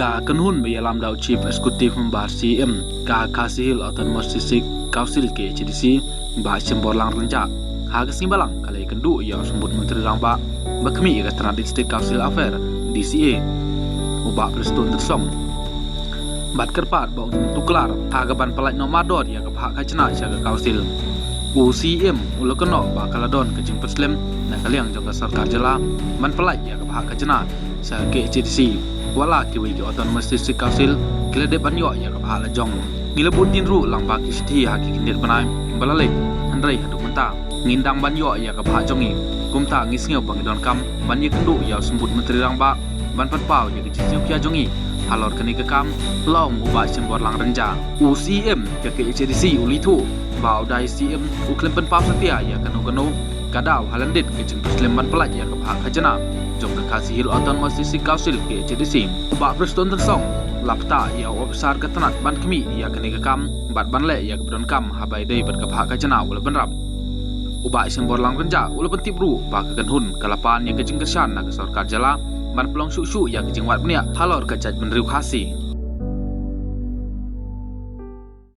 ka kanhun be yalam dau chief executive membar CM ka Kasihil Autonomous District Council ke CDC ba Sembor Lang Renja ha ka simbalang kalai kendu ya sembut menteri rangba bakmi ka Tanah District Council Affair DCA ubah prestun tersong bat kerpat ba untuk tuklar ha ka ban pelaj no mador ya ka phak kacna cha ka council UCM ulakno ba kaladon ke jing perslem na kaliang jong ka sarkar jela man pelaj ya ka phak kacna sa ke CDC wala ki wi Autonomous District Council kila de banyo ya ka phak la jong gila butin ru lang ba ki sthi ha ki kinit banai balalek andrai haduk menta ngindang banyo ya ka phak jongi kumta ngisngeu bang don kam ban ye kendu ya sembut menteri rangba ban patpau ya ki jing pia jongi halor kini ke kam long ubah Sembor Lang Renja UCM ke CDC ulitu bau dai CM uklempen pau setia ya kanu kadau halandit ke jing perslemban pelaj ya ke phak khajana jom ke Kasihil Autonomous District Council ke CDC ubah preston tersong lapta ya ofisar ke tanat ban kemi ya kini ke kam bat ban le ya ke don kam habai dei bat ke phak khajana ula benrap ubah Sembor Lang Renja ula pentip ru ba ke kanhun kalapan ya ke jing kesan na ke sarkar jala ban pelong su ya ke jing wat pnia halor ke jaj benriu khasi